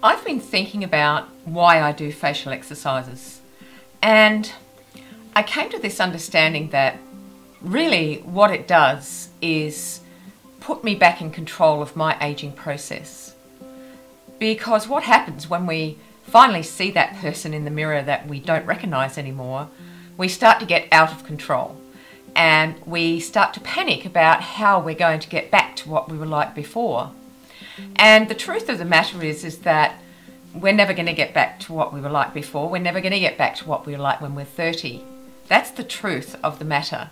I've been thinking about why I do facial exercises, and I came to this understanding that really what it does is put me back in control of my aging process. Because what happens when we finally see that person in the mirror that we don't recognize anymore, we start to get out of control and we start to panic about how we're going to get back to what we were like before. And the truth of the matter is that we're never going to get back to what we were like before. We're never going to get back to what we were like when we're 30. That's the truth of the matter.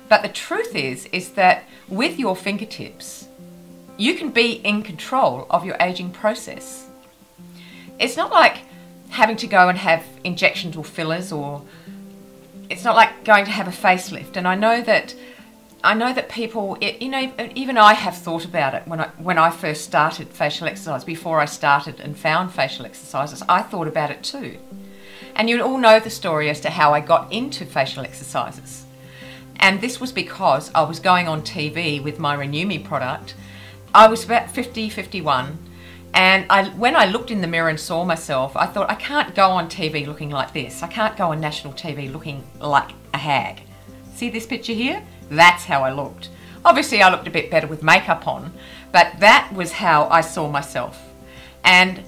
But the truth is that with your fingertips, you can be in control of your aging process. It's not like having to go and have injections or fillers, or it's not like going to have a facelift. And I know that people, even I have thought about it when I first started facial exercise. Before I started and found facial exercises, I thought about it too. And you all know the story as to how I got into facial exercises. And this was because I was going on TV with my Renew Me product. I was about 50, 51. And when I looked in the mirror and saw myself, I thought, I can't go on TV looking like this. I can't go on national TV looking like a hag. See this picture here? That's how I looked. Obviously, I looked a bit better with makeup on, but that was how I saw myself. And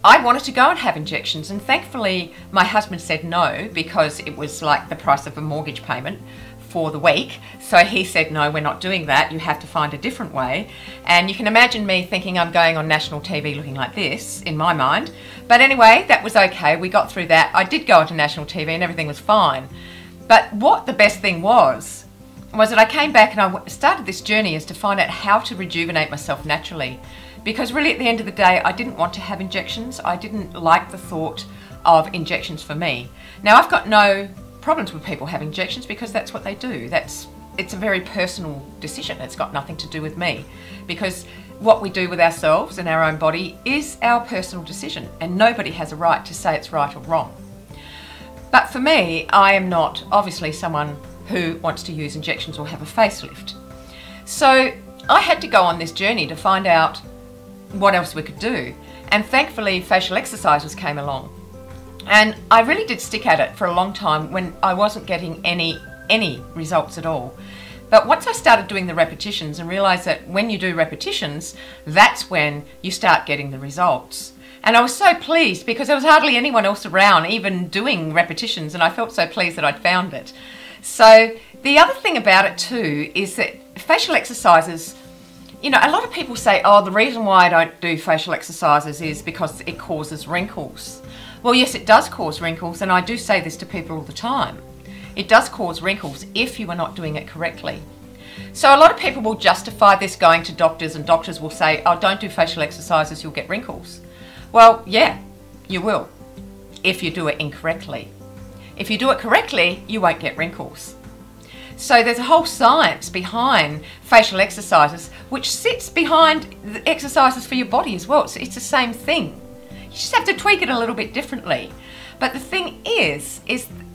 I wanted to go and have injections, and thankfully my husband said no, because it was like the price of a mortgage payment for the week. So he said, no, we're not doing that. You have to find a different way. And you can imagine me thinking I'm going on national TV looking like this in my mind. But anyway, that was okay. We got through that. I did go onto national TV and everything was fine. But what the best thing was that I came back and I started this journey as to find out how to rejuvenate myself naturally. Because really at the end of the day, I didn't want to have injections. I didn't like the thought of injections for me. Now, I've got no problems with people having injections because that's what they do. It's a very personal decision. It's got nothing to do with me, because what we do with ourselves and our own body is our personal decision, and nobody has a right to say it's right or wrong. But for me, I am not obviously someone who wants to use injections or have a facelift. So I had to go on this journey to find out what else we could do, and thankfully facial exercises came along. And I really did stick at it for a long time when I wasn't getting any results at all. But once I started doing the repetitions and realised that when you do repetitions, that's when you start getting the results. And I was so pleased because there was hardly anyone else around even doing repetitions, and I felt so pleased that I'd found it. So the other thing about it too is that facial exercises, a lot of people say, oh, the reason why I don't do facial exercises is because it causes wrinkles. Well, yes, it does cause wrinkles, and I do say this to people all the time. It does cause wrinkles if you are not doing it correctly. So a lot of people will justify this going to doctors, and doctors will say, oh, don't do facial exercises, you'll get wrinkles. Well, yeah, you will, if you do it incorrectly. If you do it correctly, you won't get wrinkles. So there's a whole science behind facial exercises, which sits behind the exercises for your body as well. It's the same thing. You just have to tweak it a little bit differently. But the thing is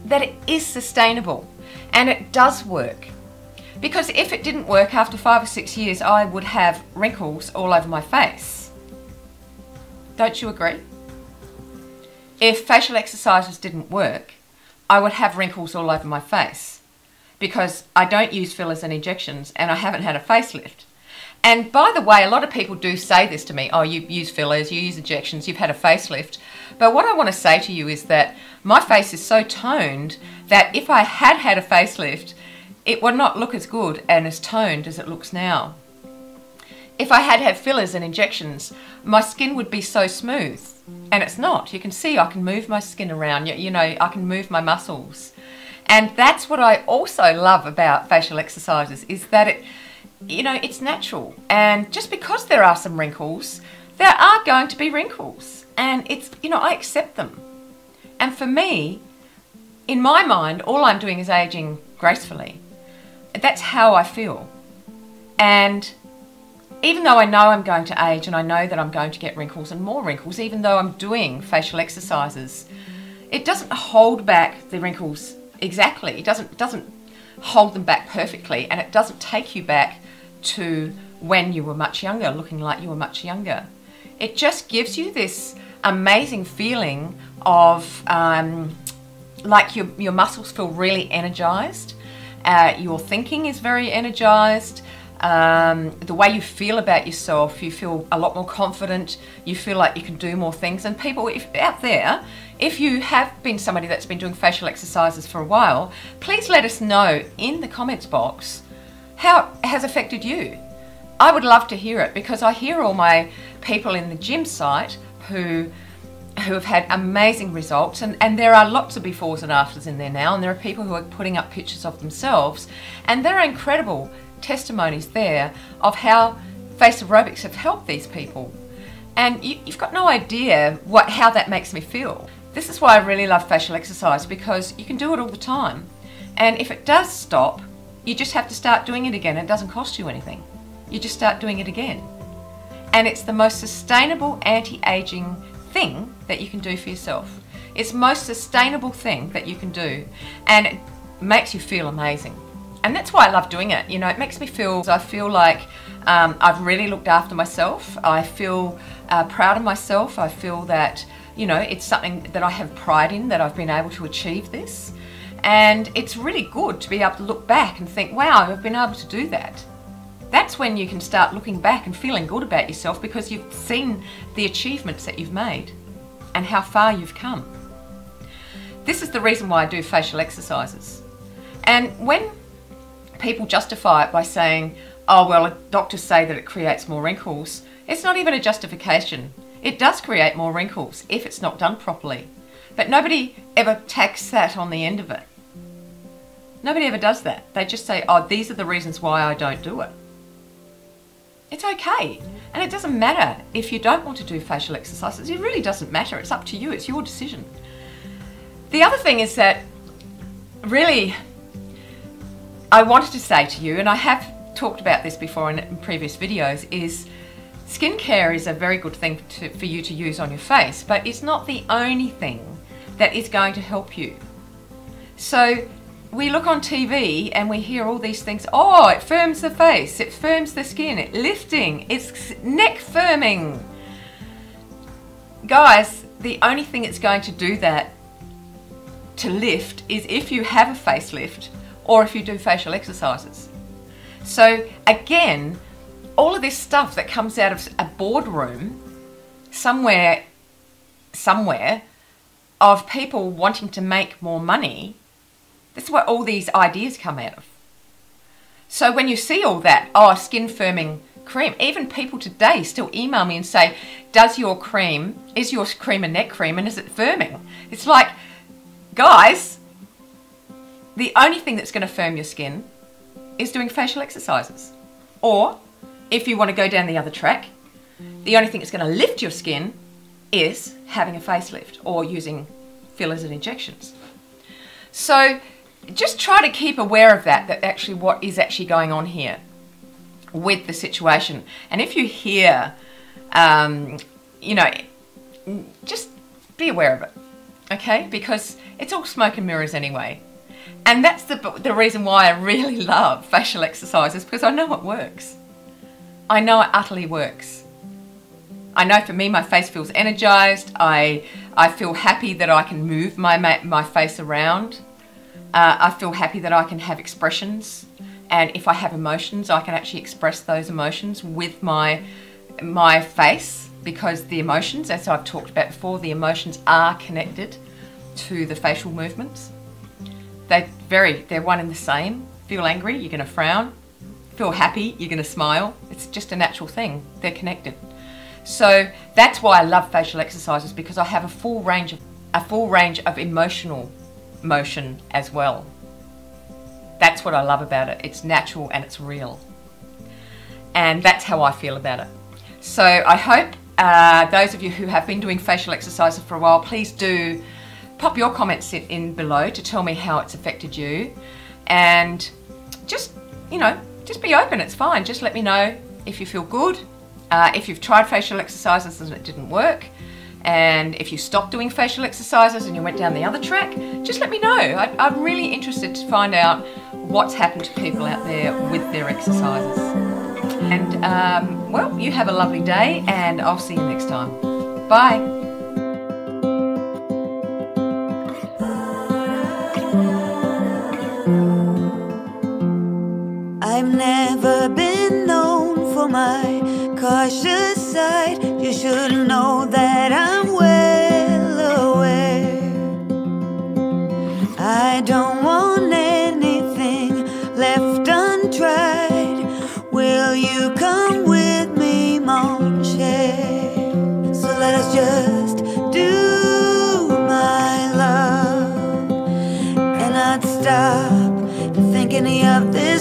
that it is sustainable and it does work. Because if it didn't work, after 5 or 6 years, I would have wrinkles all over my face. Don't you agree? If facial exercises didn't work, I would have wrinkles all over my face, because I don't use fillers and injections and I haven't had a facelift. And by the way, a lot of people do say this to me, oh, you use fillers, you use injections, you've had a facelift. But what I want to say to you is that my face is so toned that if I had had a facelift, it would not look as good and as toned as it looks now. If I had had fillers and injections, my skin would be so smooth, and it's not. You can see I can move my skin around, I can move my muscles. And that's what I also love about facial exercises, is that it's natural. And just because there are some wrinkles, there are going to be wrinkles, and I accept them. And for me, in my mind, all I'm doing is aging gracefully. That's how I feel. And even though I know I'm going to age and I know that I'm going to get wrinkles and more wrinkles, even though I'm doing facial exercises, it doesn't hold back the wrinkles exactly. It doesn't hold them back perfectly, and it doesn't take you back to when you were much younger, looking like you were much younger. It just gives you this amazing feeling of like your muscles feel really energized. Your thinking is very energized. The way you feel about yourself, you feel a lot more confident. You feel like you can do more things. And people out there, if you have been somebody that's been doing facial exercises for a while, please let us know in the comments box how it has affected you. I would love to hear it, because I hear all my people in the gym site who have had amazing results, and there are lots of befores and afters in there now, and there are people who are putting up pictures of themselves, and there are incredible testimonies there of how FACEROBICS have helped these people. And you've got no idea how that makes me feel. This is why I really love facial exercise, because you can do it all the time, and if it does stop, you just have to start doing it again. It doesn't cost you anything. You just start doing it again. And it's the most sustainable anti-aging thing that you can do for yourself. It's the most sustainable thing that you can do, and it makes you feel amazing. And that's why I love doing it. You know, it makes me feel, I feel like I've really looked after myself. I feel proud of myself. I feel that, you know, it's something that I have pride in, that I've been able to achieve this. And it's really good to be able to look back and think, wow, I've been able to do that. That's when you can start looking back and feeling good about yourself, because you've seen the achievements that you've made and how far you've come. This is the reason why I do facial exercises. And when people justify it by saying, oh, well, doctors say that it creates more wrinkles, it's not even a justification. It does create more wrinkles if it's not done properly. But nobody ever tacks that on the end of it. Nobody ever does that. They just say, oh, these are the reasons why I don't do it. It's okay. And it doesn't matter if you don't want to do facial exercises. It really doesn't matter. It's up to you. It's your decision. The other thing is that really I wanted to say to you, and I have talked about this before in previous videos, is skincare is a very good thing for you to use on your face, but it's not the only thing that is going to help you. So we look on TV and we hear all these things. Oh, it firms the face, it firms the skin, it's lifting, it's neck firming. Guys, the only thing that's going to do that, to lift, is if you have a facelift or if you do facial exercises. So again, all of this stuff that comes out of a boardroom somewhere of people wanting to make more money, that's where all these ideas come out of. So when you see all that, oh, skin firming cream, even people today still email me and say, is your cream a neck cream and is it firming? It's like, guys, the only thing that's going to firm your skin is doing facial exercises. Or if you want to go down the other track, the only thing that's going to lift your skin is having a facelift or using fillers and injections. So just try to keep aware of that actually what is actually going on here with the situation. And if you hear, you know, just be aware of it, okay? Because it's all smoke and mirrors anyway. And that's the reason why I really love facial exercises, because I know it works. I know it utterly works. I know for me, my face feels energized. I feel happy that I can move my face around. I feel happy that I can have expressions, and if I have emotions, I can actually express those emotions with my face, because the emotions, as I've talked about before, the emotions are connected to the facial movements. They're one and the same. Feel angry, you're going to frown. Feel happy, you're going to smile. It's just a natural thing. They're connected. So that's why I love facial exercises, because I have a full range of emotional motion as well. That's what I love about it. It's natural and it's real. And that's how I feel about it. So I hope those of you who have been doing facial exercises for a while, please do pop your comments in below to tell me how it's affected you. And just, you know, just be open. It's fine. Just let me know if you feel good. If you've tried facial exercises and it didn't work, and if you stopped doing facial exercises and you went down the other track, just let me know. I'm really interested to find out what's happened to people out there with their exercises. And well, you have a lovely day, and I'll see you next time. Bye. I've never been known for my cautious side. You should know that I'm well aware. I don't want anything left untried. Will you come with me, mon cher? So let us just do my love and not stop thinking of this.